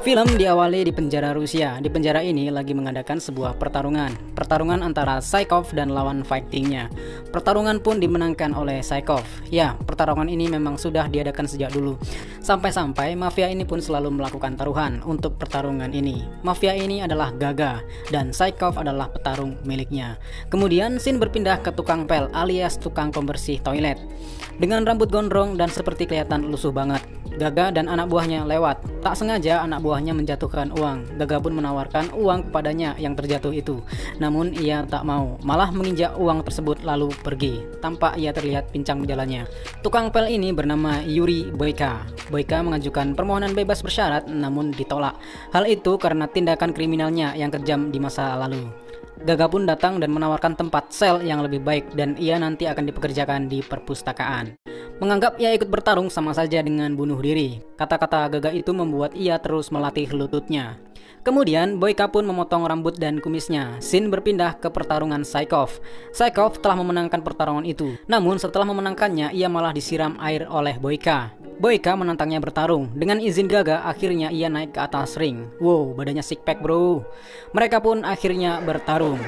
Film diawali di penjara Rusia. Di penjara ini lagi mengadakan sebuah pertarungan. Pertarungan antara Saikov dan lawan fightingnya. Pertarungan pun dimenangkan oleh Saikov. Ya, pertarungan ini memang sudah diadakan sejak dulu. Sampai-sampai mafia ini pun selalu melakukan taruhan untuk pertarungan ini. Mafia ini adalah Gaga dan Saikov adalah petarung miliknya. Kemudian scene berpindah ke tukang pel alias tukang pembersih toilet. Dengan rambut gondrong dan seperti kelihatan lusuh banget. Gaga dan anak buahnya lewat. Tak sengaja anak buahnya menjatuhkan uang. Gaga pun menawarkan uang kepadanya yang terjatuh itu. Namun ia tak mau, malah menginjak uang tersebut lalu pergi. Tampak ia terlihat pincang jalannya. Tukang pel ini bernama Yuri Boyka. Boyka mengajukan permohonan bebas bersyarat namun ditolak. Hal itu karena tindakan kriminalnya yang kejam di masa lalu. Gaga pun datang dan menawarkan tempat sel yang lebih baik dan ia nanti akan dipekerjakan di perpustakaan. Menganggap ia ikut bertarung sama saja dengan bunuh diri. Kata-kata Gaga itu membuat ia terus melatih lututnya. Kemudian Boyka pun memotong rambut dan kumisnya. Scene berpindah ke pertarungan Saikov. Saikov telah memenangkan pertarungan itu. Namun setelah memenangkannya ia malah disiram air oleh Boyka. Boyka menantangnya bertarung. Dengan izin Gaga akhirnya ia naik ke atas ring. Wow, badannya six pack bro. Mereka pun akhirnya bertarung.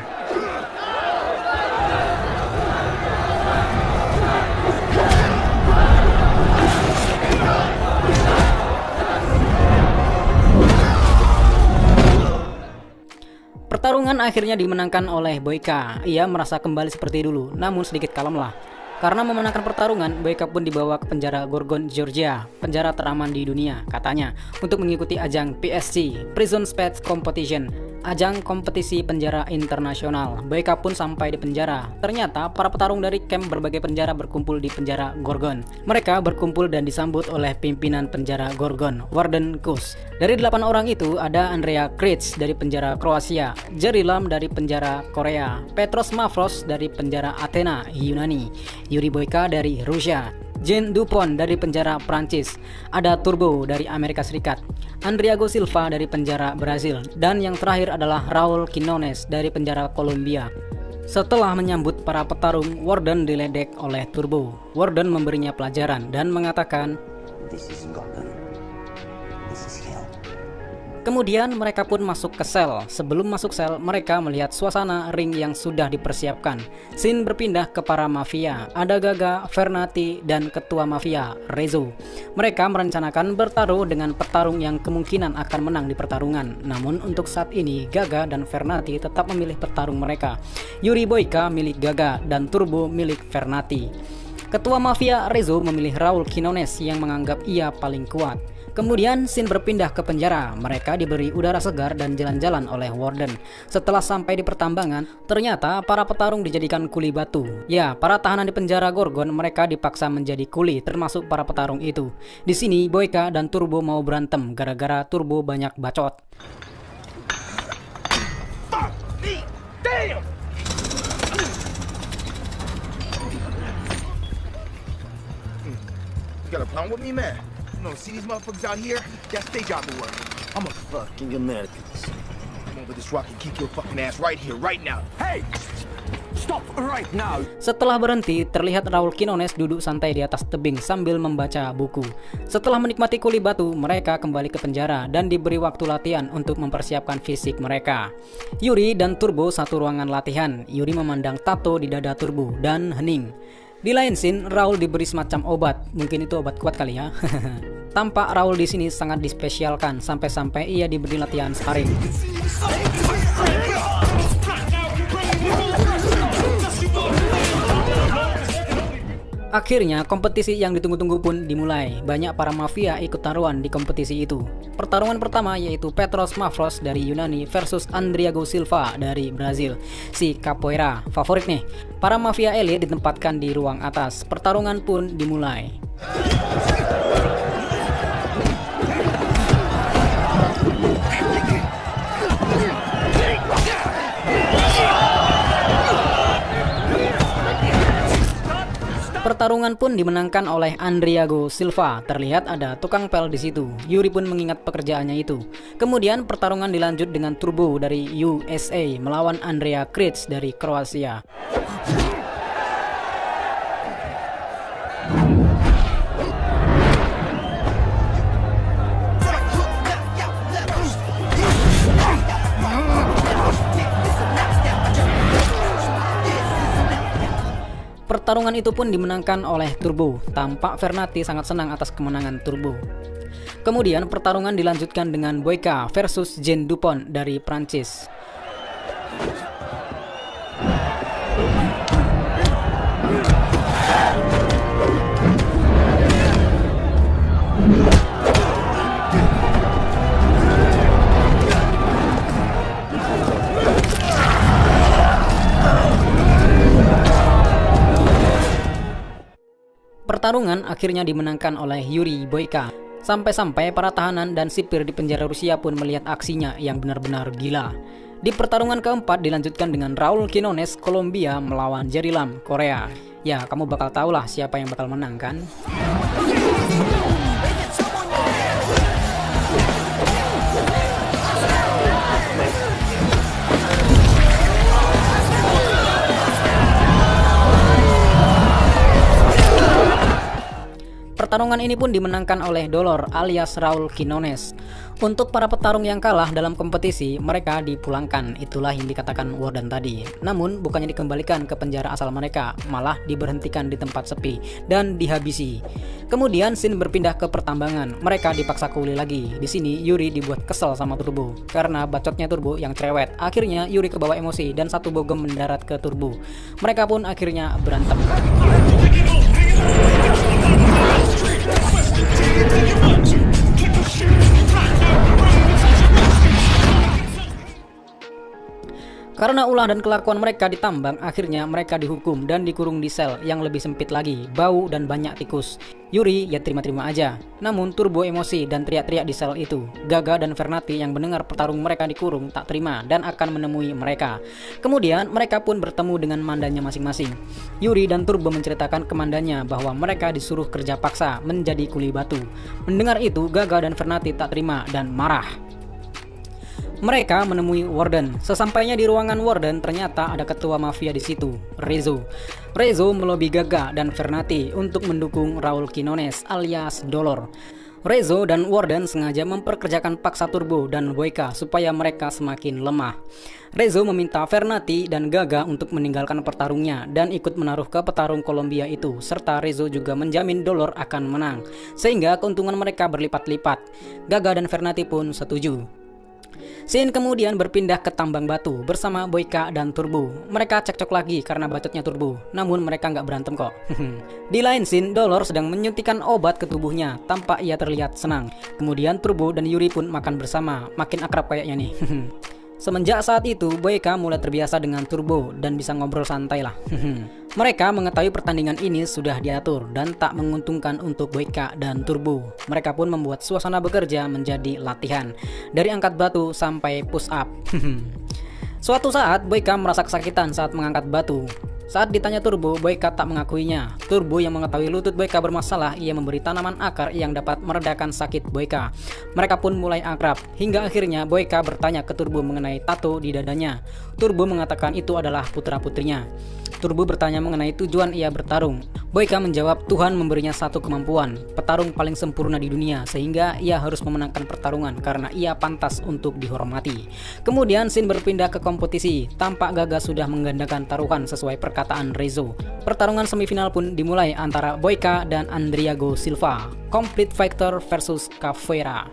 Pertarungan akhirnya dimenangkan oleh Boyka. Ia merasa kembali seperti dulu, namun sedikit kalemlah. Karena memenangkan pertarungan, Boyka pun dibawa ke penjara Gorgon, Georgia, penjara teraman di dunia, katanya, untuk mengikuti ajang PSC, Prison Speed Competition, ajang kompetisi penjara internasional. Boyka pun sampai di penjara. Ternyata para petarung dari camp berbagai penjara berkumpul di penjara Gorgon. Mereka berkumpul dan disambut oleh pimpinan penjara Gorgon, Warden Kus. Dari 8 orang itu ada Andrea Kric dari penjara Kroasia, Jerry Lam dari penjara Korea, Petros Mavros dari penjara Athena, Yunani, Yuri Boyka dari Rusia, Jean Dupont dari penjara Prancis, ada Turbo dari Amerika Serikat, Andriago Silva dari penjara Brazil, dan yang terakhir adalah Raul Quinones dari penjara Kolombia. Setelah menyambut para petarung, Warden diledek oleh Turbo. Warden memberinya pelajaran dan mengatakan, "This is Gotham. This is hell." Kemudian mereka pun masuk ke sel. Sebelum masuk sel, mereka melihat suasana ring yang sudah dipersiapkan. Scene berpindah ke para mafia. Ada Gaga, Fernati, dan ketua mafia, Rezo. Mereka merencanakan bertaruh dengan petarung yang kemungkinan akan menang di pertarungan. Namun untuk saat ini, Gaga dan Fernati tetap memilih petarung mereka. Yuri Boyka milik Gaga dan Turbo milik Fernati. Ketua mafia Rezo memilih Raul Quinones yang menganggap ia paling kuat. Kemudian scene berpindah ke penjara. Mereka diberi udara segar dan jalan-jalan oleh Warden. Setelah sampai di pertambangan, ternyata para petarung dijadikan kuli batu. Ya, para tahanan di penjara Gorgon mereka dipaksa menjadi kuli, termasuk para petarung itu. Di sini Boyka dan Turbo mau berantem gara-gara Turbo banyak bacot. You got a problem with me, man? No, see these motherfuckers out here? That's their job of work. I'm a fucking American. Come over this rock and kick your fucking ass right here, right now. Hey! Stop right now! Setelah berhenti, terlihat Raul Quinones duduk santai di atas tebing sambil membaca buku. Setelah menikmati kuli batu, mereka kembali ke penjara dan diberi waktu latihan untuk mempersiapkan fisik mereka. Yuri dan Turbo satu ruangan latihan. Yuri memandang tato di dada Turbo dan hening. Di lain scene, Raul diberi semacam obat. Mungkin itu obat kuat kali ya. Tampak Raul di sini sangat dispesialkan sampai-sampai ia diberi latihan sparring. Akhirnya kompetisi yang ditunggu-tunggu pun dimulai. Banyak para mafia ikut taruhan di kompetisi itu. Pertarungan pertama yaitu Petros Mavros dari Yunani versus Andriago Silva dari Brazil. Si capoeira favorit nih. Para mafia elit ditempatkan di ruang atas. Pertarungan pun dimulai. Pertarungan pun dimenangkan oleh Andriago Silva. Terlihat ada tukang pel di situ. Yuri pun mengingat pekerjaannya itu. Kemudian pertarungan dilanjut dengan Turbo dari USA melawan Andrea Kric dari Kroasia. Pertarungan itu pun dimenangkan oleh Turbo. Tampak Fernati sangat senang atas kemenangan Turbo. Kemudian pertarungan dilanjutkan dengan Boyka versus Jean Dupont dari Prancis. Pertarungan akhirnya dimenangkan oleh Yuri Boyka. Sampai-sampai para tahanan dan sipir di penjara Rusia pun melihat aksinya yang benar-benar gila. Di pertarungan keempat dilanjutkan dengan Raul Quinones Kolombia melawan Jerry Lam Korea. Ya, kamu bakal tahulah siapa yang bakal menang kan? Pertarungan ini pun dimenangkan oleh Dolor alias Raul Quinones. Untuk para petarung yang kalah dalam kompetisi, mereka dipulangkan. Itulah yang dikatakan Warden tadi. Namun bukannya dikembalikan ke penjara asal mereka, malah diberhentikan di tempat sepi dan dihabisi. Kemudian scene berpindah ke pertambangan. Mereka dipaksa kuli lagi. Di sini Yuri dibuat kesel sama Turbo karena bacotnya Turbo yang cerewet. Akhirnya Yuri kebawa emosi dan satu bogem mendarat ke Turbo. Mereka pun akhirnya berantem. Karena ulah dan kelakuan mereka ditambang, akhirnya mereka dihukum dan dikurung di sel yang lebih sempit lagi, bau dan banyak tikus. Yuri ya terima-terima aja. Namun Turbo emosi dan teriak-teriak di sel itu. Gaga dan Fernati yang mendengar petarung mereka dikurung tak terima dan akan menemui mereka. Kemudian mereka pun bertemu dengan mandannya masing-masing. Yuri dan Turbo menceritakan ke mandannya bahwa mereka disuruh kerja paksa menjadi kuli batu. Mendengar itu, Gaga dan Fernati tak terima dan marah. Mereka menemui Warden. Sesampainya di ruangan Warden, ternyata ada ketua mafia di situ, Rezo. Rezo melobi Gaga dan Fernati untuk mendukung Raul Quinones alias Dolor. Rezo dan Warden sengaja memperkerjakan paksa Turbo dan Boyka supaya mereka semakin lemah. Rezo meminta Fernati dan Gaga untuk meninggalkan petarungnya dan ikut menaruh ke petarung Kolombia itu, serta Rezo juga menjamin Dolor akan menang, sehingga keuntungan mereka berlipat-lipat. Gaga dan Fernati pun setuju. Scene kemudian berpindah ke tambang batu bersama Boyka dan Turbo. Mereka cekcok lagi karena bacotnya Turbo, namun mereka nggak berantem kok. Di lain scene, Dolor sedang menyuntikkan obat ke tubuhnya, tampak ia terlihat senang. Kemudian Turbo dan Yuri pun makan bersama, makin akrab kayaknya nih. Semenjak saat itu, Boyka mulai terbiasa dengan Turbo dan bisa ngobrol santai lah. Mereka mengetahui pertandingan ini sudah diatur dan tak menguntungkan untuk Boyka dan Turbo. Mereka pun membuat suasana bekerja menjadi latihan, dari angkat batu sampai push up. Suatu saat, Boyka merasa kesakitan saat mengangkat batu. Saat ditanya Turbo, Boyka tak mengakuinya. Turbo yang mengetahui lutut Boyka bermasalah, ia memberi tanaman akar yang dapat meredakan sakit Boyka. Mereka pun mulai akrab, hingga akhirnya Boyka bertanya ke Turbo mengenai tato di dadanya. Turbo mengatakan itu adalah putra-putrinya. Turbo bertanya mengenai tujuan ia bertarung. Boyka menjawab Tuhan memberinya satu kemampuan, petarung paling sempurna di dunia, sehingga ia harus memenangkan pertarungan karena ia pantas untuk dihormati. Kemudian scene berpindah ke kompetisi. Tampak Gaga sudah menggandakan taruhan sesuai perkataan Rezo. Pertarungan semifinal pun dimulai antara Boyka dan Andriago Silva. Complete Fighter versus Caveira.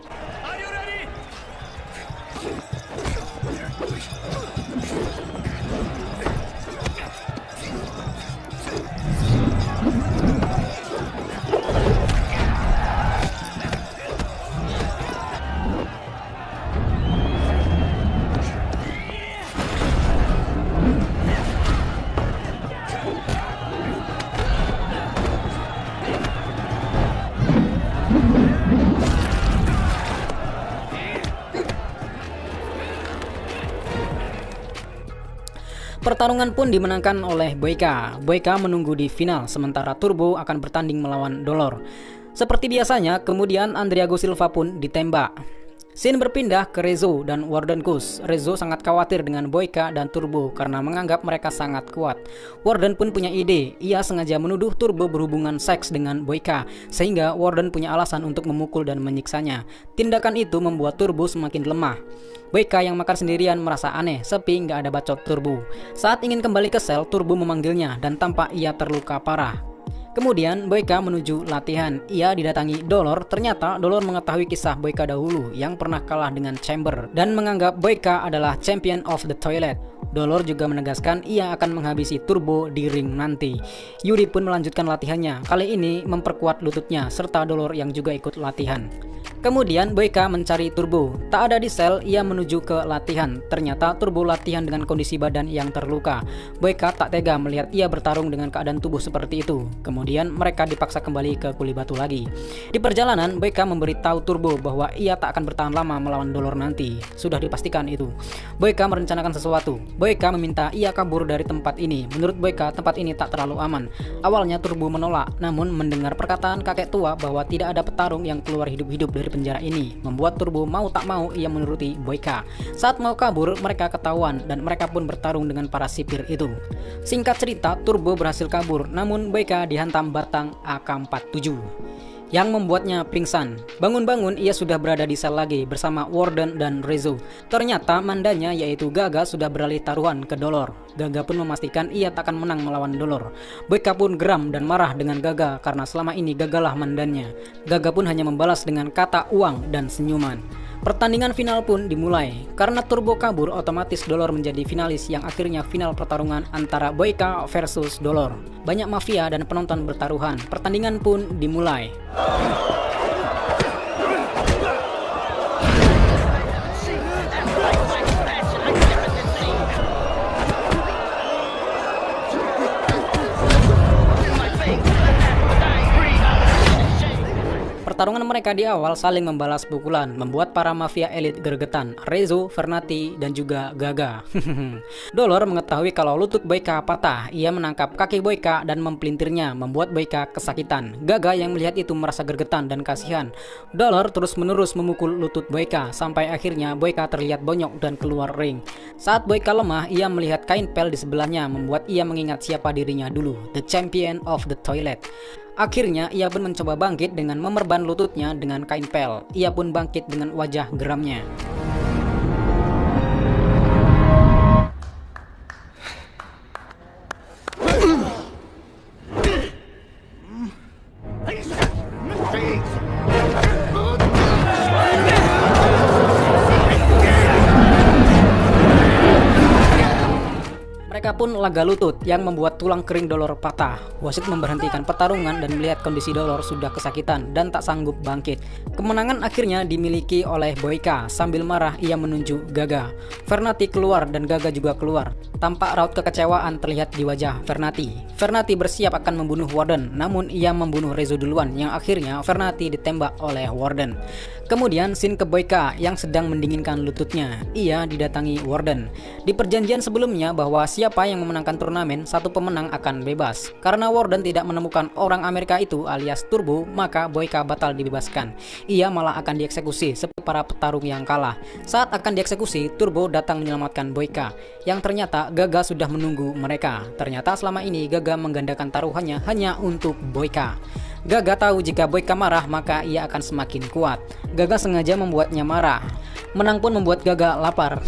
Pertarungan pun dimenangkan oleh Boyka. Boyka menunggu di final, sementara Turbo akan bertanding melawan Dolor. Seperti biasanya, kemudian Andriago Silva pun ditembak. Scene berpindah ke Rezo dan Warden Goose. Rezo sangat khawatir dengan Boyka dan Turbo karena menganggap mereka sangat kuat. Warden pun punya ide. Ia sengaja menuduh Turbo berhubungan seks dengan Boyka, sehingga Warden punya alasan untuk memukul dan menyiksanya. Tindakan itu membuat Turbo semakin lemah. Boyka yang makan sendirian merasa aneh, sepi nggak ada bacot Turbo. Saat ingin kembali ke sel, Turbo memanggilnya dan tampak ia terluka parah. Kemudian Boyka menuju latihan. Ia didatangi Dolor. Ternyata Dolor mengetahui kisah Boyka dahulu yang pernah kalah dengan Chamber dan menganggap Boyka adalah champion of the toilet. Dolor juga menegaskan ia akan menghabisi Turbo di ring nanti. Yuri pun melanjutkan latihannya. Kali ini memperkuat lututnya serta Dolor yang juga ikut latihan. Kemudian Boyka mencari Turbo. Tak ada di sel, ia menuju ke latihan. Ternyata Turbo latihan dengan kondisi badan yang terluka. Boyka tak tega melihat ia bertarung dengan keadaan tubuh seperti itu. Kemudian mereka dipaksa kembali ke Kuli Batu lagi. Di perjalanan, Boyka memberitahu Turbo bahwa ia tak akan bertahan lama melawan Dolor nanti. Sudah dipastikan itu. Boyka merencanakan sesuatu. Boyka meminta ia kabur dari tempat ini. Menurut Boyka, tempat ini tak terlalu aman. Awalnya Turbo menolak, namun mendengar perkataan kakek tua bahwa tidak ada petarung yang keluar hidup-hidup dari penjara ini, membuat Turbo mau tak mau ia menuruti Boyka. Saat mau kabur, mereka ketahuan dan mereka pun bertarung dengan para sipir itu. Singkat cerita, Turbo berhasil kabur, namun Boyka dihantam batang AK-47 yang membuatnya pingsan. Bangun-bangun ia sudah berada di sel lagi bersama Warden dan Rezo. Ternyata mandanya yaitu Gaga sudah beralih taruhan ke Dolor. Gaga pun memastikan ia tak akan menang melawan Dolor. Boyka pun geram dan marah dengan Gaga karena selama ini Gagalah mandannya. Gaga pun hanya membalas dengan kata uang dan senyuman. Pertandingan final pun dimulai. Karena Turbo kabur, otomatis Dolor menjadi finalis yang akhirnya final pertarungan antara Boyka versus Dolor. Banyak mafia dan penonton bertaruhan. Pertandingan pun dimulai. Pertarungan mereka di awal saling membalas pukulan, membuat para mafia elit gregetan, Rezo, Fernati, dan juga Gaga. Dolor mengetahui kalau lutut Boyka patah. Ia menangkap kaki Boyka dan mempelintirnya, membuat Boyka kesakitan. Gaga yang melihat itu merasa gregetan dan kasihan. Dolor terus-menerus memukul lutut Boyka, sampai akhirnya Boyka terlihat bonyok dan keluar ring. Saat Boyka lemah, ia melihat kain pel di sebelahnya, membuat ia mengingat siapa dirinya dulu, the champion of the toilet. Akhirnya ia pun mencoba bangkit dengan memerban lututnya dengan kain pel. Ia pun bangkit dengan wajah geramnya. Mereka pun laga lutut yang membuat tulang kering Dolor patah. Wasit memberhentikan pertarungan dan melihat kondisi Dolor sudah kesakitan dan tak sanggup bangkit. Kemenangan akhirnya dimiliki oleh Boyka. Sambil marah ia menunjuk Gaga. Fernati keluar dan Gaga juga keluar. Tampak raut kekecewaan terlihat di wajah Fernati. Fernati bersiap akan membunuh Warden, namun ia membunuh Rezo duluan yang akhirnya Fernati ditembak oleh Warden. Kemudian scene ke Boyka yang sedang mendinginkan lututnya. Ia didatangi Warden. Di perjanjian sebelumnya bahwa siapa yang memenangkan turnamen, satu pemenang akan bebas. Karena Warden tidak menemukan orang Amerika itu alias Turbo, maka Boyka batal dibebaskan. Ia malah akan dieksekusi seperti para petarung yang kalah. Saat akan dieksekusi, Turbo datang menyelamatkan Boyka, yang ternyata Gaga sudah menunggu mereka. Ternyata selama ini Gaga menggandakan taruhannya hanya untuk Boyka. Gaga tahu jika Boyka marah maka ia akan semakin kuat. Gaga sengaja membuatnya marah. Menang pun membuat Gaga lapar.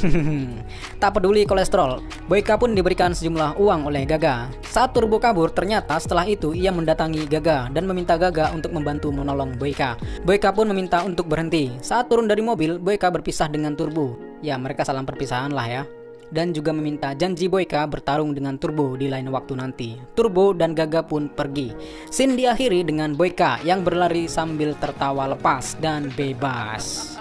Tak peduli kolesterol, Boyka pun diberikan sejumlah uang oleh Gaga. Saat Turbo kabur, ternyata setelah itu ia mendatangi Gaga dan meminta Gaga untuk membantu menolong Boyka. Boyka pun meminta untuk berhenti. Saat turun dari mobil, Boyka berpisah dengan Turbo. Ya, mereka saling perpisahan lah ya. Dan juga meminta janji Boyka bertarung dengan Turbo di lain waktu nanti. Turbo dan Gaga pun pergi. Scene diakhiri dengan Boyka yang berlari sambil tertawa lepas dan bebas.